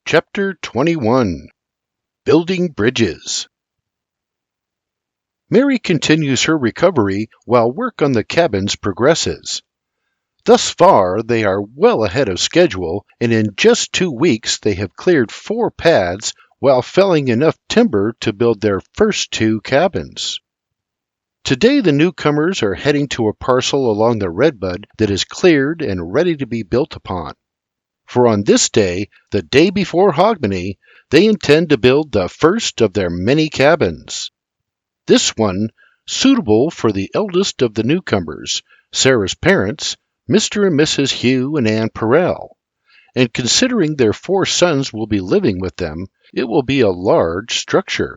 Chapter 21 Building Bridges. Mary continues her recovery while work on the cabins progresses. Thus far, they are well ahead of schedule, and in just 2 weeks they have cleared 4 pads while felling enough timber to build their first 2 cabins. Today the newcomers are heading to a parcel along the Redbud that is cleared and ready to be built upon. For on this day, the day before Hogmanay, they intend to build the first of their many cabins. This one, suitable for the eldest of the newcomers, Sarah's parents, Mr. and Mrs. Hugh and Anne Perrell. And considering their 4 sons will be living with them, it will be a large structure.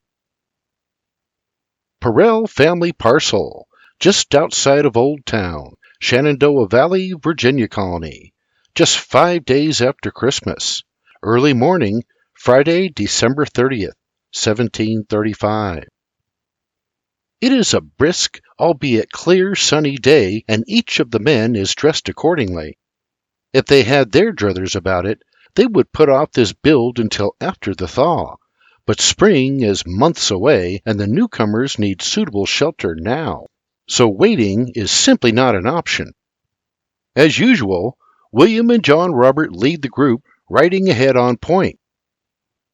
Perrell Family Parcel, just outside of Old Town, Shenandoah Valley, Virginia Colony. Just 5 days after Christmas. Early morning, Friday, December 30th, 1735. It is a brisk, albeit clear, sunny day, and each of the men is dressed accordingly. If they had their druthers about it, they would put off this build until after the thaw. But spring is months away, and the newcomers need suitable shelter now. So waiting is simply not an option. As usual, William and John Robert lead the group, riding ahead on point.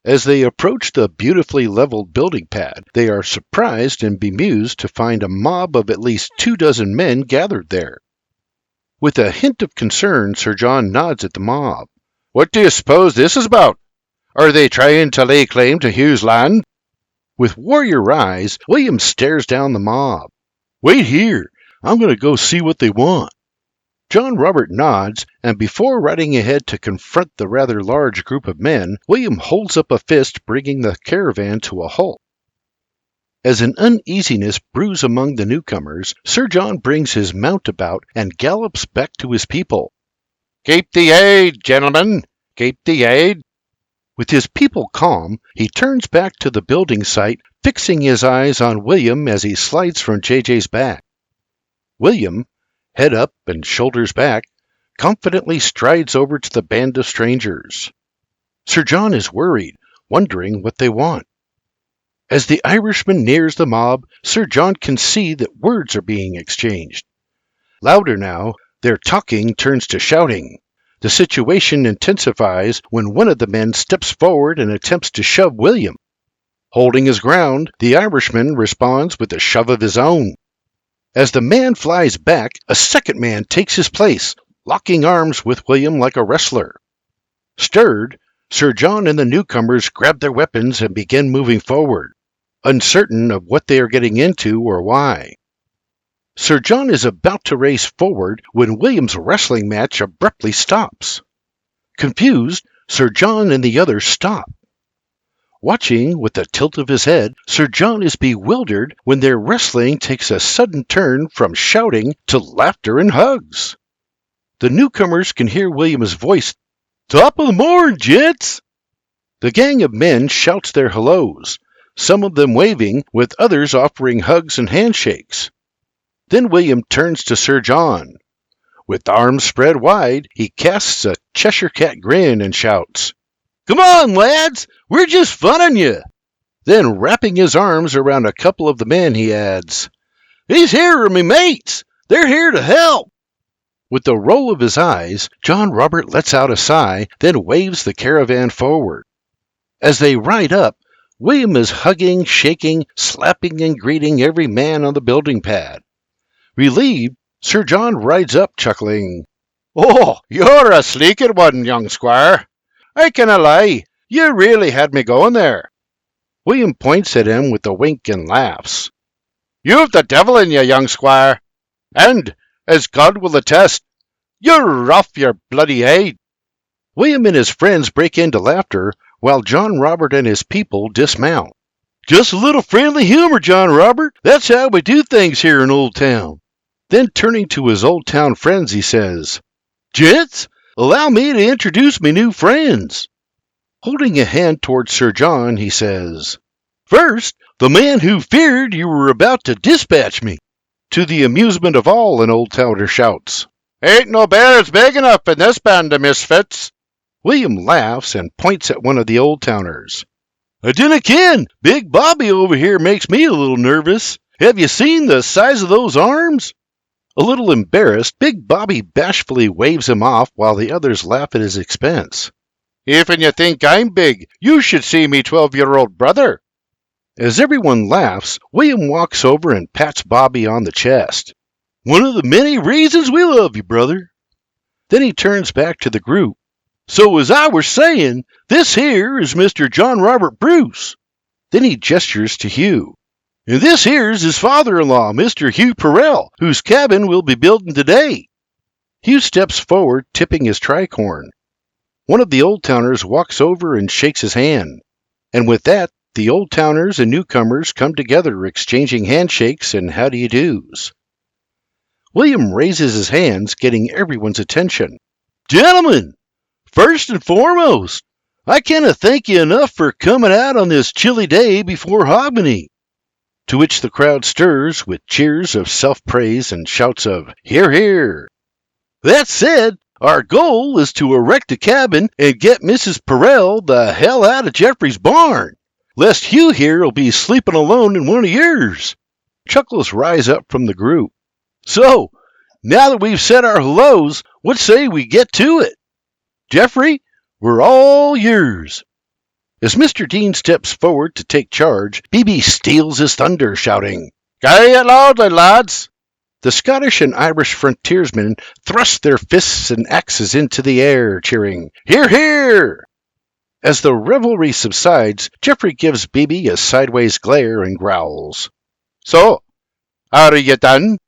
As they approach the beautifully leveled building pad, they are surprised and bemused to find a mob of at least 24 men gathered there. With a hint of concern, Sir John nods at the mob. "What do you suppose this is about? Are they trying to lay claim to Hugh's land?" With warrior eyes, William stares down the mob. "Wait here. I'm going to go see what they want." John Robert nods, and before riding ahead to confront the rather large group of men, William holds up a fist, bringing the caravan to a halt. As an uneasiness brews among the newcomers, Sir John brings his mount about and gallops back to his people. "Keep the aid, gentlemen! Keep the aid!" With his people calm, he turns back to the building site, fixing his eyes on William as he slides from JJ's back. William, head up and shoulders back, confidently strides over to the band of strangers. Sir John is worried, wondering what they want. As the Irishman nears the mob, Sir John can see that words are being exchanged. Louder now, their talking turns to shouting. The situation intensifies when one of the men steps forward and attempts to shove William. Holding his ground, the Irishman responds with a shove of his own. As the man flies back, a second man takes his place, locking arms with William like a wrestler. Stirred, Sir John and the newcomers grab their weapons and begin moving forward, uncertain of what they are getting into or why. Sir John is about to race forward when William's wrestling match abruptly stops. Confused, Sir John and the others stop. Watching with a tilt of his head, Sir John is bewildered when their wrestling takes a sudden turn from shouting to laughter and hugs. The newcomers can hear William's voice. "Top of the morning, gents!" The gang of men shouts their hellos, some of them waving, with others offering hugs and handshakes. Then William turns to Sir John. With arms spread wide, he casts a Cheshire cat grin and shouts, "Come on, lads! We're just funning you!" Then, wrapping his arms around a couple of the men, he adds, "These here are me mates! They're here to help!" With a roll of his eyes, John Robert lets out a sigh, then waves the caravan forward. As they ride up, William is hugging, shaking, slapping, and greeting every man on the building pad. Relieved, Sir John rides up, chuckling, "Oh, you're a sleeker one, young squire. I canna lie, you really had me going there." William points at him with a wink and laughs. "You've the devil in you, young squire, and, as God will attest, you're off your bloody head." William and his friends break into laughter, while John Robert and his people dismount. "Just a little friendly humor, John Robert. That's how we do things here in Old Town." Then turning to his Old Town friends, he says, "Gents, allow me to introduce me new friends." Holding a hand towards Sir John, he says, "First, the man who feared you were about to dispatch me." To the amusement of all, an Old Towner shouts, "Ain't no bears big enough in this band of misfits." William laughs and points at one of the old-towners. I dinna ken. Big Bobby over here makes me a little nervous. Have you seen the size of those arms? A little embarrassed, Big Bobby bashfully waves him off while the others laugh at his expense. If you think I'm big, you should see me 12-year-old brother. As everyone laughs, William walks over and pats Bobby on the chest. One of the many reasons we love you, brother. Then he turns back to the group. So as I was saying, this here is Mr. John Robert Bruce. Then he gestures to Hugh. And this here's his father-in-law, Mr. Hugh Perrell, whose cabin we'll be building today. Hugh steps forward, tipping his tricorn. One of the old-towners walks over and shakes his hand. And with that, the old-towners and newcomers come together, exchanging handshakes and how-do-you-dos. William raises his hands, getting everyone's attention. Gentlemen! First and foremost, I can't thank you enough for coming out on this chilly day before Hogmanay. To which the crowd stirs with cheers of self-praise and shouts of, Hear, hear. That said, our goal is to erect a cabin and get Mrs. Perrell the hell out of Jeffrey's barn, lest Hugh here will be sleeping alone in one of yours. Chuckles rise up from the group. So, now that we've said our hellos, what say we get to it? Jeffrey, we're all yours. As Mr. Dean steps forward to take charge, BB steals his thunder, shouting, G'day it loudly, lads! The Scottish and Irish frontiersmen thrust their fists and axes into the air, cheering, Hear, hear! As the revelry subsides, Jeffrey gives BB a sideways glare and growls. So, are you done?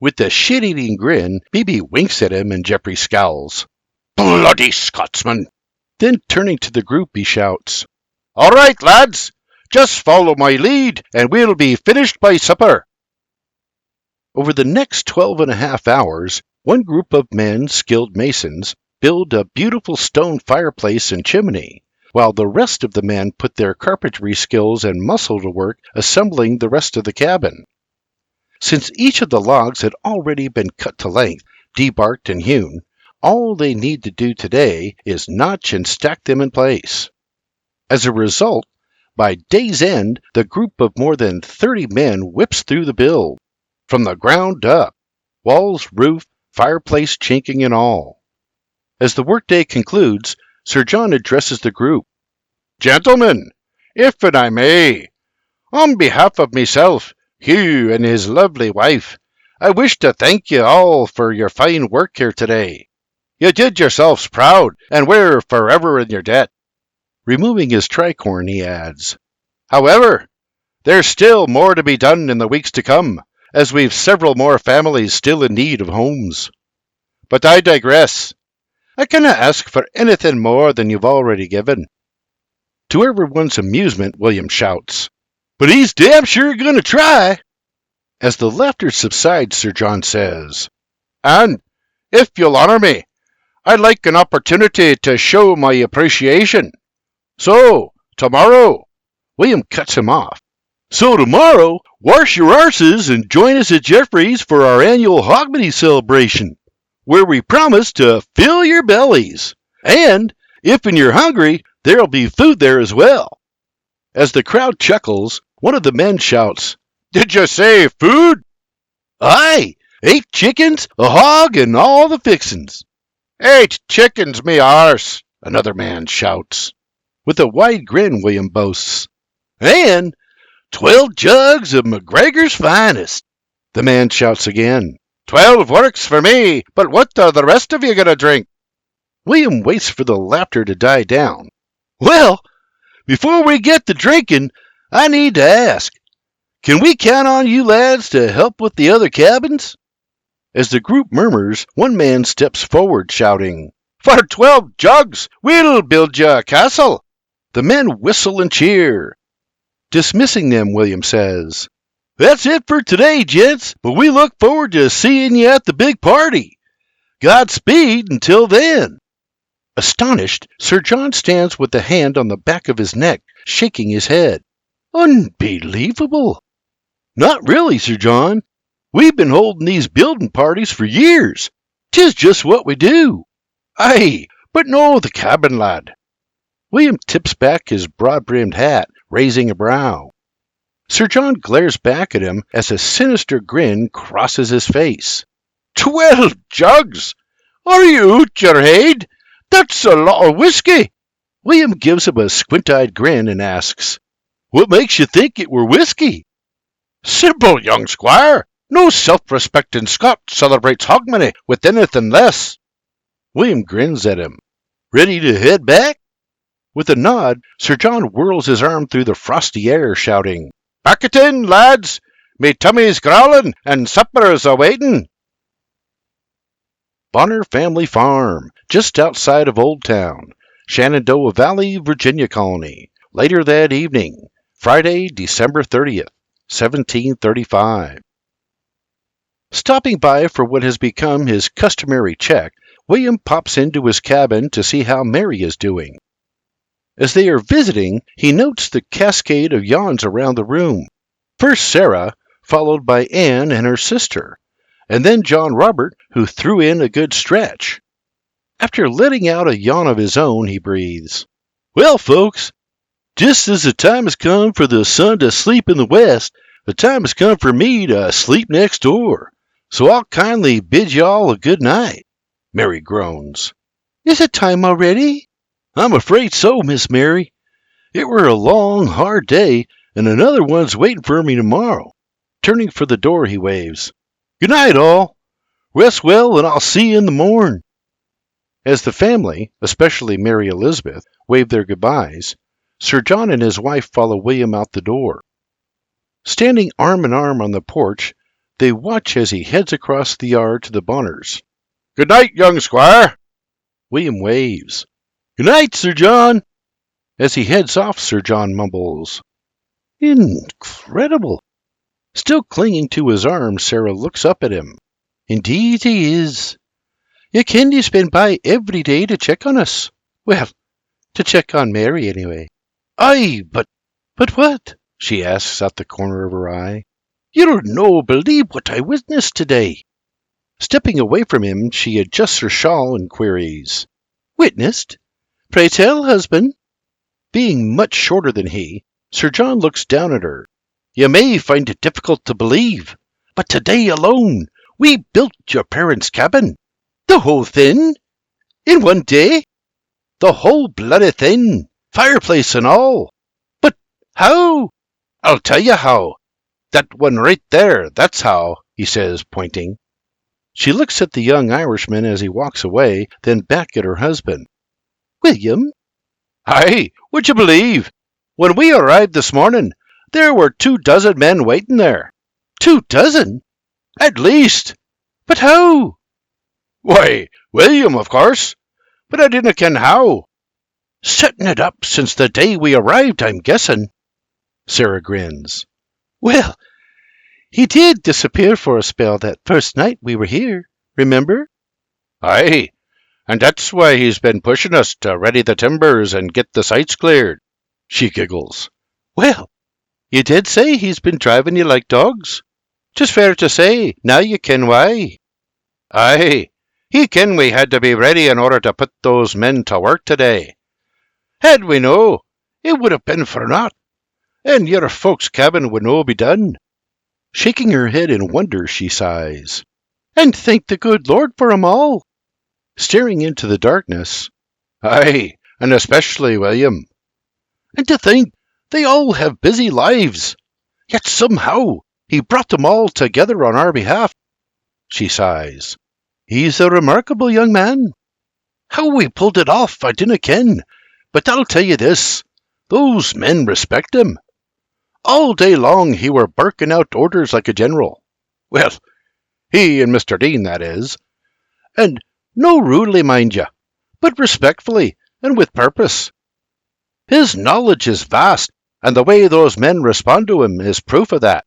With a shit-eating grin, BB winks at him and Jeffrey scowls. Bloody Scotsman! Then turning to the group, he shouts, All right, lads, just follow my lead, and we'll be finished by supper. Over the next 12.5 hours, one group of men, skilled masons, build a beautiful stone fireplace and chimney, while the rest of the men put their carpentry skills and muscle to work assembling the rest of the cabin. Since each of the logs had already been cut to length, debarked and hewn, all they need to do today is notch and stack them in place. As a result, by day's end, the group of more than 30 men whips through the build, from the ground up, walls, roof, fireplace chinking and all. As the workday concludes, Sir John addresses the group. Gentlemen, if I may, on behalf of myself, Hugh and his lovely wife, I wish to thank you all for your fine work here today. You did yourselves proud, and we're forever in your debt. Removing his tricorn, he adds, However, there's still more to be done in the weeks to come, as we've several more families still in need of homes. But I digress. I cannot ask for anything more than you've already given. To everyone's amusement, William shouts, But he's damn sure gonna try. As the laughter subsides, Sir John says, And, if you'll honor me, I'd like an opportunity to show my appreciation. So, tomorrow, William cuts him off. So tomorrow, wash your arses and join us at Jeffrey's for our annual Hogmanay celebration, where we promise to fill your bellies. And, if you're hungry, there'll be food there as well. As the crowd chuckles, one of the men shouts, Did you say food? Aye, 8 chickens, a hog, and all the fixins. 8 chickens, me arse, another man shouts. With a wide grin, William boasts, And 12 jugs of McGregor's finest. The man shouts again, 12 works for me, but what are the rest of you going to drink? William waits for the laughter to die down. Well, before we get to drinking, I need to ask, can we count on you lads to help with the other cabins? As the group murmurs, one man steps forward shouting, For 12 jugs, we'll build you a castle. The men whistle and cheer. Dismissing them, William says, That's it for today, gents, but we look forward to seeing you at the big party. Godspeed until then. Astonished, Sir John stands with the hand on the back of his neck, shaking his head. Unbelievable. Not really, Sir John. We've been holding these building parties for years. 'Tis just what we do. Aye, but no the cabin, lad. William tips back his broad-brimmed hat, raising a brow. Sir John glares back at him as a sinister grin crosses his face. 12 jugs! Are you, Gerhaid? That's a lot of whiskey! William gives him a squint-eyed grin and asks, What makes you think it were whiskey? Simple, young squire. No self-respecting Scot celebrates Hogmanay with anything less. William grins at him. Ready to head back? With a nod, Sir John whirls his arm through the frosty air, shouting, Back it in, lads! Me tummy's growling and supper's a-waiting. Bonner Family Farm, just outside of Old Town, Shenandoah Valley, Virginia Colony, later that evening, Friday, December 30th, 1735. Stopping by for what has become his customary check, William pops into his cabin to see how Mary is doing. As they are visiting, he notes the cascade of yawns around the room. First Sarah, followed by Anne and her sister, and then John Robert, who threw in a good stretch. After letting out a yawn of his own, he breathes, Well, folks, just as the time has come for the sun to sleep in the west, the time has come for me to sleep next door. So I'll kindly bid y'all a good night. Mary groans. Is it time already? I'm afraid so, Miss Mary. It were a long, hard day, and another one's waiting for me tomorrow. Turning for the door, he waves. Good night, all. Rest well, and I'll see you in the morn. As the family, especially Mary Elizabeth, wave their goodbyes, Sir John and his wife follow William out the door. Standing arm in arm on the porch, they watch as he heads across the yard to the Bonners. Good night, young squire. William waves. Good night, Sir John. As he heads off, Sir John mumbles, Incredible. Still clinging to his arm, Sarah looks up at him. Indeed he is. You ken he's been by every day to check on us. Well, to check on Mary, anyway. Aye, but what? She asks out the corner of her eye. You'll no believe what I witnessed today. Stepping away from him, she adjusts her shawl and queries, Witnessed? Pray tell, husband. Being much shorter than he, Sir John looks down at her. You may find it difficult to believe, but today alone we built your parents' cabin. The whole thing? In one day? The whole bloody thing, fireplace and all. But how? I'll tell you how. That one right there, that's how, he says, pointing. She looks at the young Irishman as he walks away, then back at her husband. William? Aye, would you believe? When we arrived this morning, there were 24 men waiting there. 24? At least. But how? Why, William, of course. But I didn't ken how. Setting it up since the day we arrived, I'm guessing. Sarah grins. Well, he did disappear for a spell that first night we were here, remember? Aye, and that's why he's been pushing us to ready the timbers and get the sites cleared. She giggles. Well, you did say he's been driving you like dogs. 'Tis fair to say, now you ken why. Aye, he ken we had to be ready in order to put those men to work today. Had we no, it would have been for naught, and your folks' cabin would no be done. Shaking her head in wonder, she sighs. And thank the good Lord for 'em all. Staring into the darkness. Aye, and especially William. And to think they all have busy lives, yet somehow he brought them all together on our behalf. She sighs. He's a remarkable young man. How we pulled it off I dinna ken, but I'll tell you this, those men respect him. All day long he were barking out orders like a general. Well, he and Mr. Dean, that is. And no rudely, mind you, but respectfully and with purpose. His knowledge is vast, and the way those men respond to him is proof of that.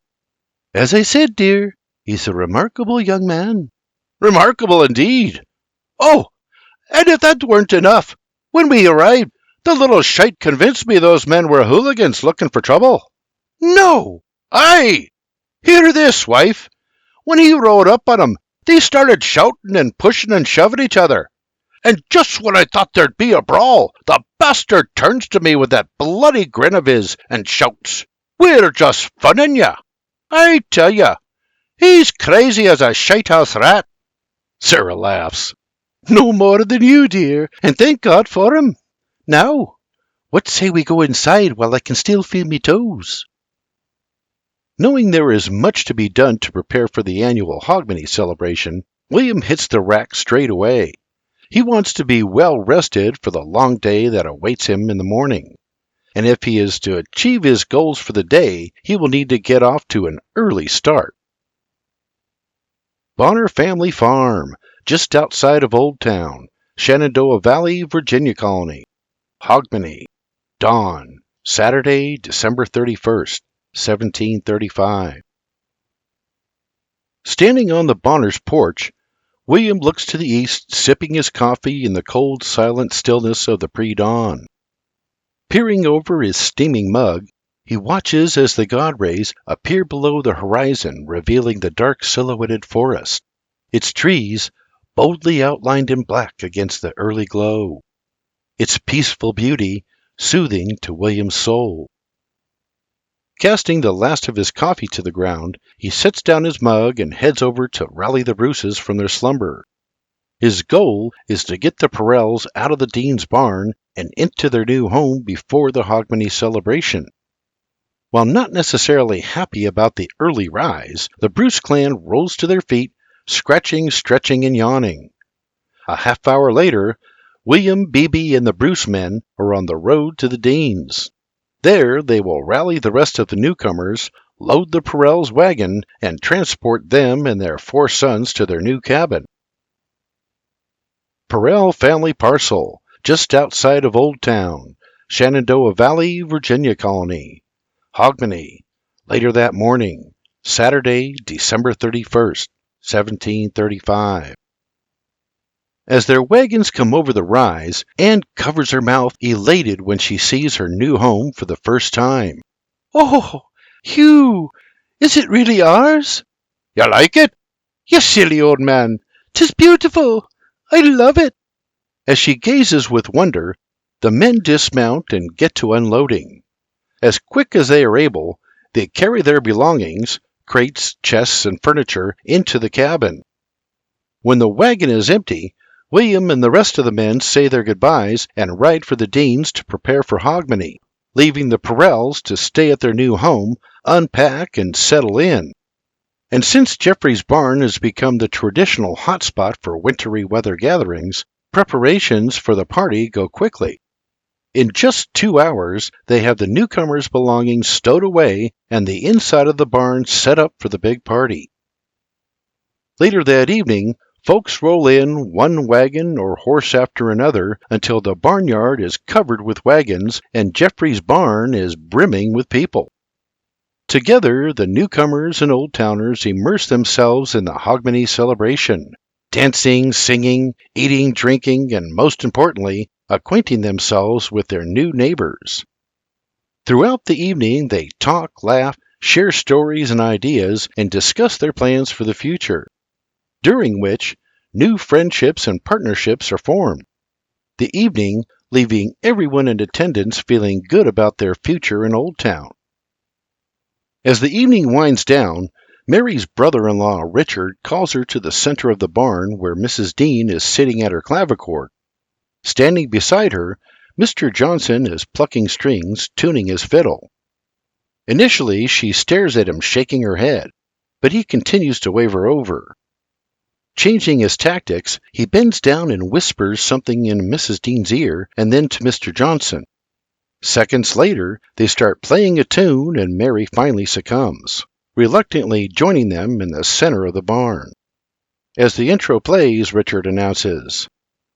As I said, dear, he's a remarkable young man. Remarkable indeed. Oh, and if that weren't enough, when we arrived, the little shite convinced me those men were hooligans looking for trouble. No! Aye! Hear this, wife. When he rode up on 'em, they started shouting and pushing and shoving each other. And just when I thought there'd be a brawl, the bastard turns to me with that bloody grin of his and shouts, "We're just funning ya! I tell ya, he's crazy as a shitehouse rat." Sarah laughs. "No more than you, dear, and thank God for him. Now, what say we go inside while I can still feel me toes?" Knowing there is much to be done to prepare for the annual Hogmanay celebration, William hits the rack straight away. He wants to be well rested for the long day that awaits him in the morning. And if he is to achieve his goals for the day, he will need to get off to an early start. Bonner Family Farm, just outside of Old Town, Shenandoah Valley, Virginia Colony. Hogmanay, dawn, Saturday, December 31st, 1735. Standing on the Bonner's porch, William looks to the east, sipping his coffee in the cold, silent stillness of the pre-dawn. Peering over his steaming mug, he watches as the god rays appear below the horizon, revealing the dark silhouetted forest, its trees boldly outlined in black against the early glow, its peaceful beauty soothing to William's soul. Casting the last of his coffee to the ground, he sets down his mug and heads over to rally the Bruces from their slumber. His goal is to get the Perrells out of the Dean's barn and into their new home before the Hogmanay celebration. While not necessarily happy about the early rise, the Bruce clan rose to their feet, scratching, stretching, and yawning. A half-hour later, William, Beebe, and the Bruce men are on the road to the Dean's. There they will rally the rest of the newcomers, load the Perrells' wagon, and transport them and their 4 sons to their new cabin. Perrell Family Parcel, just outside of Old Town, Shenandoah Valley, Virginia Colony. Hogmanay, later that morning, Saturday, December 31st, 1735. As their wagons come over the rise, Anne covers her mouth, elated when she sees her new home for the first time. "Oh, Hugh, is it really ours?" "You like it?" "You silly old man, 'tis beautiful. I love it." As she gazes with wonder, the men dismount and get to unloading. As quick as they are able, they carry their belongings, crates, chests, and furniture, into the cabin. When the wagon is empty, William and the rest of the men say their goodbyes and ride for the Deans to prepare for Hogmanay, leaving the Perrells to stay at their new home, unpack, and settle in. And since Jeffrey's barn has become the traditional hotspot for wintry weather gatherings, preparations for the party go quickly. In just 2 hours, they have the newcomers' belongings stowed away and the inside of the barn set up for the big party. Later that evening, folks roll in one wagon or horse after another until the barnyard is covered with wagons and Jeffrey's barn is brimming with people. Together, the newcomers and old towners immerse themselves in the Hogmanay celebration, dancing, singing, eating, drinking, and most importantly, acquainting themselves with their new neighbors. Throughout the evening, they talk, laugh, share stories and ideas, and discuss their plans for the future, during which new friendships and partnerships are formed. The evening leaving everyone in attendance feeling good about their future in Old Town. As the evening winds down, Mary's brother-in-law, Richard, calls her to the center of the barn where Mrs. Dean is sitting at her clavichord. Standing beside her, Mr. Johnson is plucking strings, tuning his fiddle. Initially, she stares at him, shaking her head, but he continues to wave her over. Changing his tactics, he bends down and whispers something in Mrs. Dean's ear and then to Mr. Johnson. Seconds later, they start playing a tune and Mary finally succumbs, reluctantly joining them in the center of the barn. As the intro plays, Richard announces,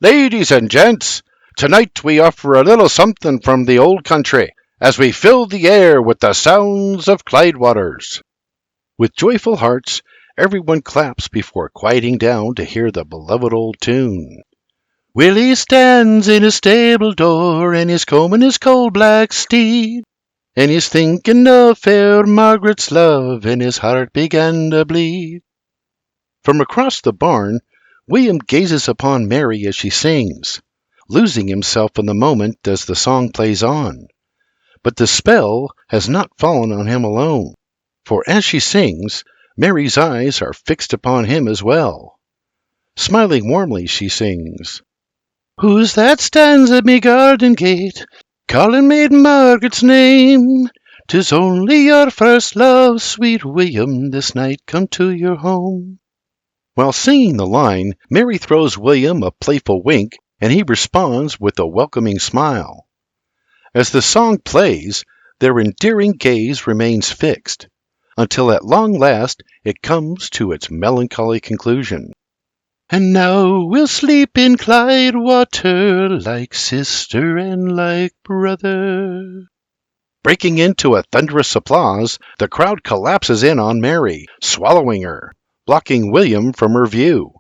"Ladies and gents, tonight we offer a little something from the old country, as we fill the air with the sounds of Clyde waters." With joyful hearts, everyone claps before quieting down to hear the beloved old tune. Willie stands in his stable door, and he's combing his coal-black steed, and he's thinking of fair Margaret's love, and his heart began to bleed. From across the barn, William gazes upon Mary as she sings, losing himself in the moment as the song plays on. But the spell has not fallen on him alone, for as she sings, Mary's eyes are fixed upon him as well. Smiling warmly, she sings, "Who's that stands at me garden gate, calling Maid Margaret's name? 'Tis only your first love, sweet William, this night come to your home." While singing the line, Mary throws William a playful wink, and he responds with a welcoming smile. As the song plays, their endearing gaze remains fixed, until at long last it comes to its melancholy conclusion. "And now we'll sleep in Clyde water, like sister and like brother." Breaking into a thunderous applause, the crowd collapses in on Mary, swallowing her, blocking William from her view.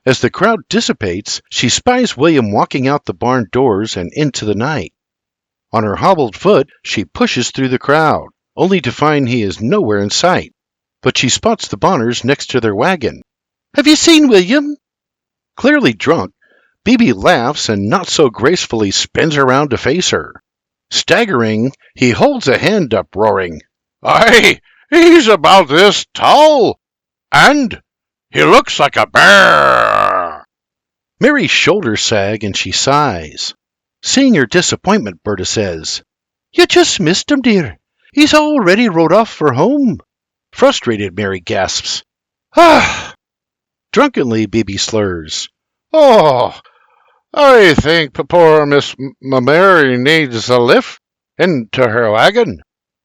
As the crowd dissipates, she spies William walking out the barn doors and into the night. On her hobbled foot, she pushes through the crowd, only to find he is nowhere in sight. But she spots the Bonners next to their wagon. "Have you seen William?" Clearly drunk, Beebe laughs and not so gracefully spins around to face her. Staggering, he holds a hand up, roaring, "Aye, he's about this tall, and he looks like a bear." Mary's shoulders sag and she sighs. Seeing her disappointment, Berta says, "You just missed him, dear. He's already rode off for home." Frustrated, Mary gasps, "Ah!" Drunkenly, Beebe slurs, "Oh, I think poor Miss Mary needs a lift into her wagon."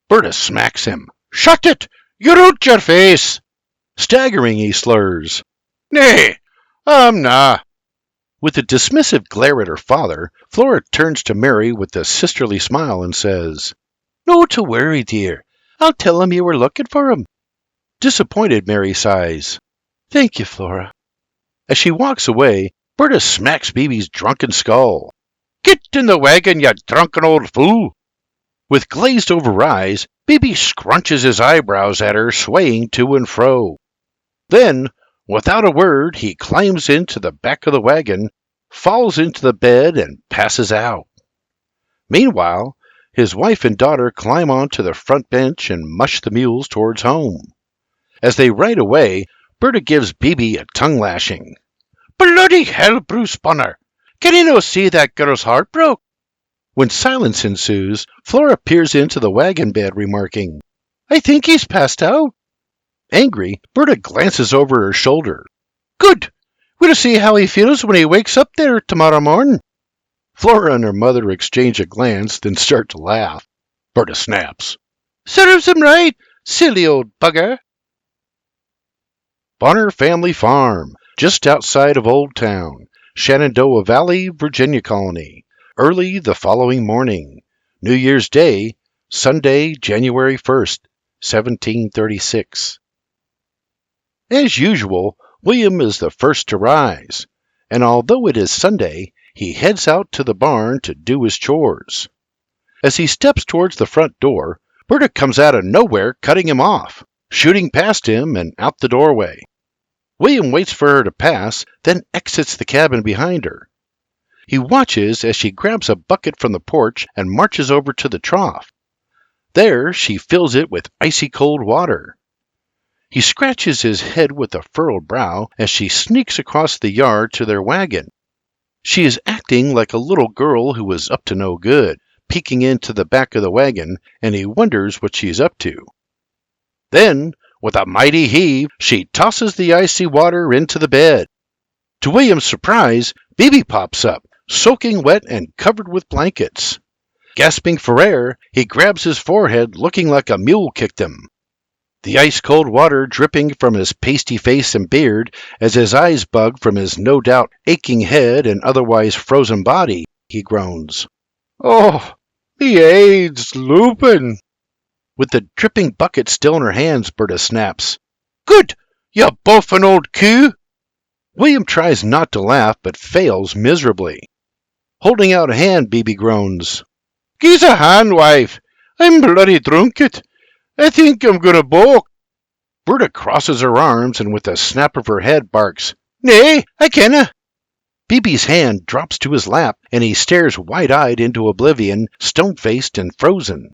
Berta smacks him. "Shut it! You're out your face!" Staggering, he slurs, "Nay, I'm na." With a dismissive glare at her father, Flora turns to Mary with a sisterly smile and says, "No to worry, dear. I'll tell him you were looking for him." Disappointed, Mary sighs, "Thank you, Flora." As she walks away, Berta smacks Beebe's drunken skull. "Get in the wagon, you drunken old fool!" With glazed over eyes, Beebe scrunches his eyebrows at her, swaying to and fro. Then, without a word, he climbs into the back of the wagon, falls into the bed, and passes out. Meanwhile, his wife and daughter climb onto the front bench and mush the mules towards home. As they ride away, Berta gives Beebe a tongue lashing. "Bloody hell, Bruce Bonner! Can you no see that girl's heart broke?" When silence ensues, Flora peers into the wagon bed, remarking, "I think he's passed out." Angry, Berta glances over her shoulder. "Good! We'll see how he feels when he wakes up there tomorrow morning." Flora and her mother exchange a glance, then start to laugh. Berta snaps, "Serves him right, silly old bugger." Bonner Family Farm, just outside of Old Town, Shenandoah Valley, Virginia Colony. Early the following morning, New Year's Day, Sunday, January 1st, 1736. As usual, William is the first to rise, and although it is Sunday, he heads out to the barn to do his chores. As he steps towards the front door, Berta comes out of nowhere, cutting him off, shooting past him and out the doorway. William waits for her to pass, then exits the cabin behind her. He watches as she grabs a bucket from the porch and marches over to the trough. There she fills it with icy cold water. He scratches his head with a furrowed brow as she sneaks across the yard to their wagon. She is acting like a little girl who is up to no good, peeking into the back of the wagon, and he wonders what she is up to. Then, with a mighty heave, she tosses the icy water into the bed. To William's surprise, Beebe pops up, soaking wet and covered with blankets. Gasping for air, he grabs his forehead, looking like a mule kicked him. The ice-cold water dripping from his pasty face and beard as his eyes bug from his no doubt aching head and otherwise frozen body, he groans, "Oh, the AIDS loopin'." With the dripping bucket still in her hands, Berta snaps, "Good, you buffin' old coo!" William tries not to laugh, but fails miserably. Holding out a hand, Beebe groans, "Gi's a hand, wife. I'm bloody drunk it. I think I'm gonna balk." Berta crosses her arms and with a snap of her head barks, Nay, I canna. Beebe's hand drops to his lap, and he stares wide-eyed into oblivion, stone-faced and frozen.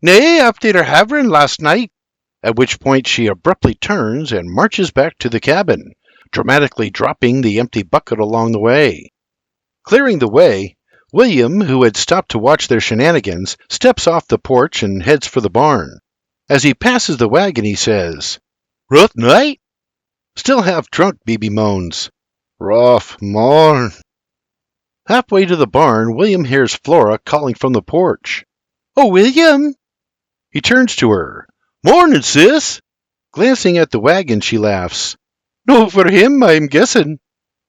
Nay, after havering last night. At which point she abruptly turns and marches back to the cabin, dramatically dropping the empty bucket along the way. Clearing the way, William, who had stopped to watch their shenanigans, steps off the porch and heads for the barn. As he passes the wagon, he says, "Rough night?" Still half drunk, Beebe moans, "Rough morn." Halfway to the barn, William hears Flora calling from the porch. "Oh, William!" He turns to her. "Mornin', sis!" Glancing at the wagon, she laughs. "No for him, I'm guessing."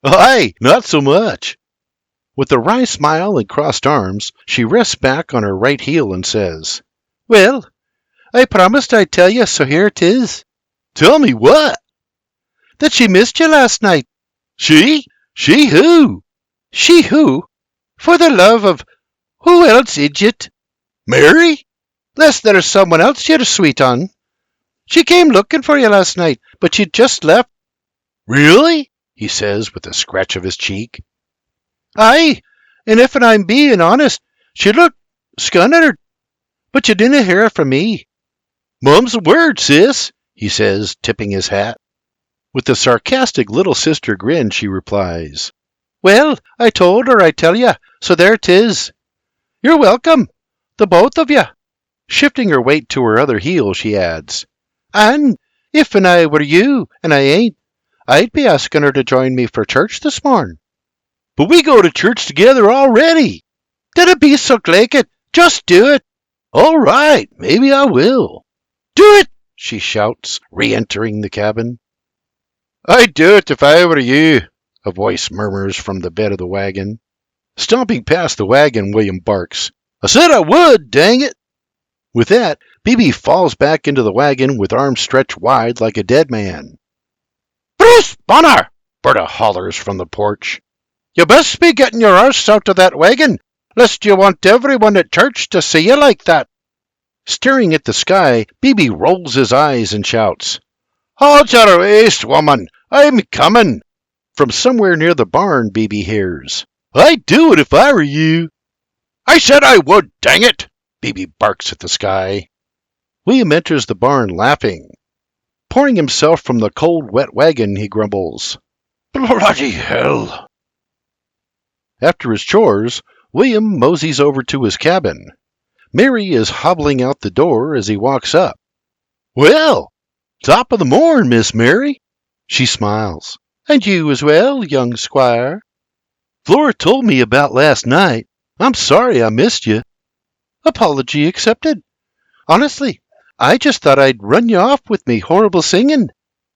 "Aye, not so much." With a wry smile and crossed arms, she rests back on her right heel and says, "Well, I promised I'd tell you, so here it is." "Tell me what?" "That she missed you last night." "She? She who?" "She who? For the love of... who else, idiot?" "Mary?" "Lest there's someone else you're sweet on. She came looking for you last night, but she'd just left." "Really?" he says with a scratch of his cheek. "Aye, and if I'm being honest, she looked scunnered, but you didn't hear it from me." "Mum's the word, sis," he says, tipping his hat. With a sarcastic little sister grin, she replies, "Well, I told her I'd tell you, so there 'tis. You're welcome, the both of you." Shifting her weight to her other heel, she adds, "And if I were you, and I ain't, I'd be asking her to join me for church this morning." "But we go to church together already." "Did it be so like it? Just do it." "All right, maybe I will." "Do it," she shouts, re-entering the cabin. "I'd do it if I were you," a voice murmurs from the bed of the wagon. Stomping past the wagon, William barks, "I said I would, dang it." With that, Beebe falls back into the wagon with arms stretched wide like a dead man. "Bruce Bonner!" Berta hollers from the porch. "You best be getting your arse out of that wagon, lest you want everyone at church to see you like that." Staring at the sky, Beebe rolls his eyes and shouts, "Hold your waist, woman! I'm coming!" From somewhere near the barn, Beebe hears, "I'd do it if I were you." "I said I would, dang it!" Beebe barks at the sky. William enters the barn laughing. Pouring himself from the cold, wet wagon, he grumbles, "Bloody hell!" After his chores, William moseys over to his cabin. Mary is hobbling out the door as he walks up. "Well, top of the morn, Miss Mary." She smiles. "And you as well, young squire." "Flora told me about last night. I'm sorry I missed you." "Apology accepted. Honestly, I just thought I'd run you off with me horrible singing."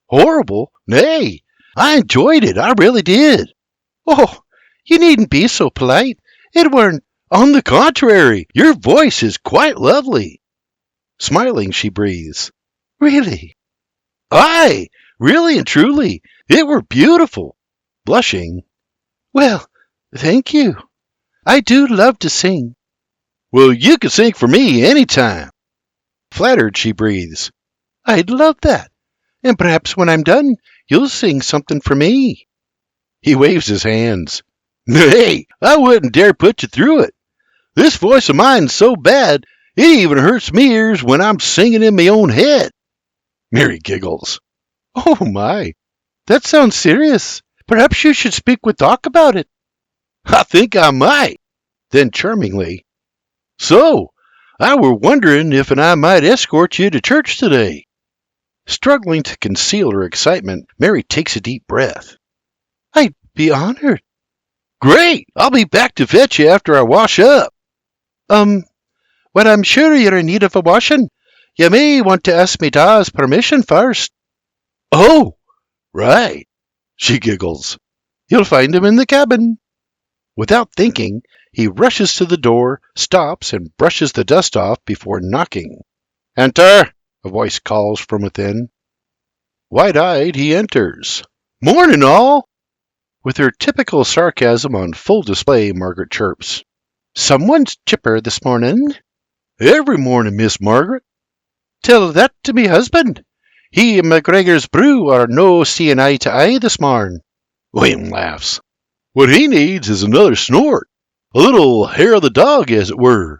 "Horrible? Nay, I enjoyed it, I really did." "Oh, you needn't be so polite. It weren't..." "On the contrary, your voice is quite lovely." Smiling, she breathes, "Really?" "Aye, really and truly. It were beautiful." Blushing, "Well, thank you. I do love to sing." "Well, you can sing for me any time." Flattered, she breathes, "I'd love that. And perhaps when I'm done, you'll sing something for me." He waves his hands. "Hey, I wouldn't dare put you through it. This voice of mine's so bad, it even hurts me ears when I'm singing in my own head." Mary giggles. "Oh my, that sounds serious. Perhaps you should speak with Doc about it." "I think I might." Then charmingly, "So, I were wondering if I might escort you to church today." Struggling to conceal her excitement, Mary takes a deep breath. "I'd be honored." "Great! I'll be back to fetch you after I wash up." Well, I'm sure you're in need of a washing. You may want to ask me Da's permission first." "Oh, right." She giggles. "You'll find him in the cabin." Without thinking, he rushes to the door, stops, and brushes the dust off before knocking. "Enter!" a voice calls from within. Wide-eyed, he enters. "Morning, all!" With her typical sarcasm on full display, Margaret chirps, "Someone's chipper this morning." "Every morning, Miss Margaret." "Tell that to me husband. He and McGregor's brew are no seeing eye to eye this morn." William laughs. What he needs is another snort. A little hair of the dog, as it were.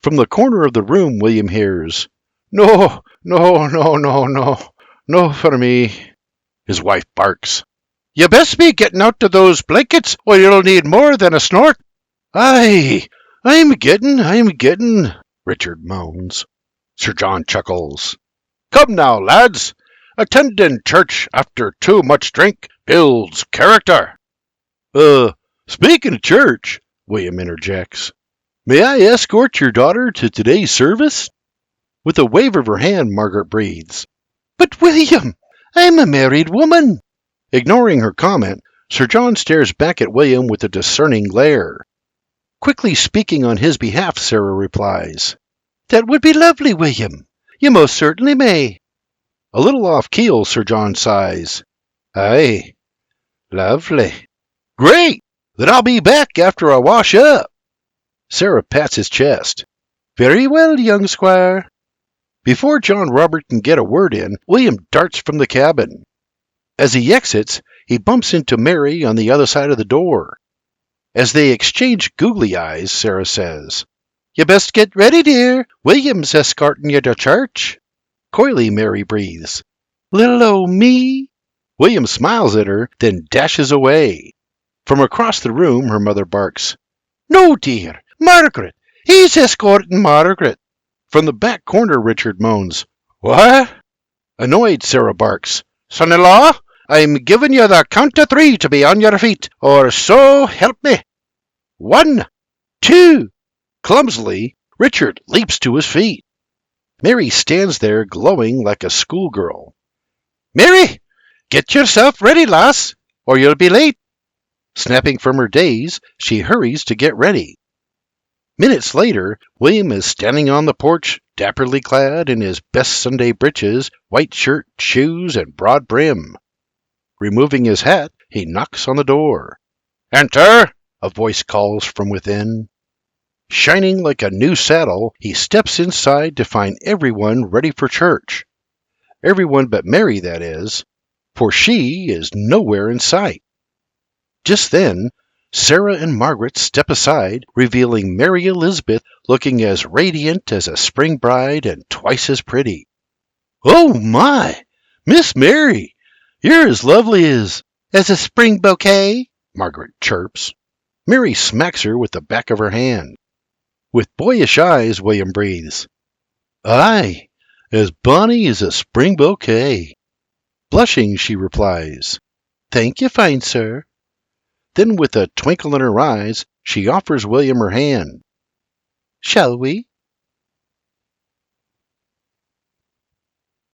From the corner of the room, William hears, No, no, no, no, no. No for me. His wife barks. You best be getting out of those blankets, or you'll need more than a snort. Aye, I'm getting, Richard moans. Sir John chuckles. Come now, lads. Attending church after too much drink builds character. Speaking of church, William interjects, may I escort your daughter to today's service? With a wave of her hand, Margaret breathes. But William, I'm a married woman. Ignoring her comment, Sir John stares back at William with a discerning glare. Quickly speaking on his behalf, Sarah replies, That would be lovely, William. You most certainly may. A little off keel, Sir John sighs. Aye, lovely. Great! Then I'll be back after I wash up. Sarah pats his chest. Very well, young squire. Before John Robert can get a word in, William darts from the cabin. As he exits, he bumps into Mary on the other side of the door. As they exchange googly eyes, Sarah says, You best get ready, dear. William's escorting you to church. Coyly, Mary breathes, Little old me. William smiles at her, then dashes away. From across the room, her mother barks, No, dear, Margaret. He's escorting Margaret. From the back corner, Richard moans, What? Annoyed, Sarah barks, Son-in-law, I'm giving you the count of 3 to be on your feet, or so help me. 1, 2. Clumsily, Richard leaps to his feet. Mary stands there glowing like a schoolgirl. Mary, get yourself ready, lass, or you'll be late. Snapping from her daze, she hurries to get ready. Minutes later, William is standing on the porch, dapperly clad in his best Sunday breeches, white shirt, shoes, and broad brim. Removing his hat, he knocks on the door. Enter! A voice calls from within. Shining like a new saddle, he steps inside to find everyone ready for church. Everyone but Mary, that is, for she is nowhere in sight. Just then, Sarah and Margaret step aside, revealing Mary Elizabeth looking as radiant as a spring bride and twice as pretty. Oh my! Miss Mary, you're as lovely as a spring bouquet, Margaret chirps. Mary smacks her with the back of her hand. With boyish eyes, William breathes, Aye, as bonny as a spring bouquet. Blushing, she replies, Thank you, fine sir. Then with a twinkle in her eyes, she offers William her hand. Shall we?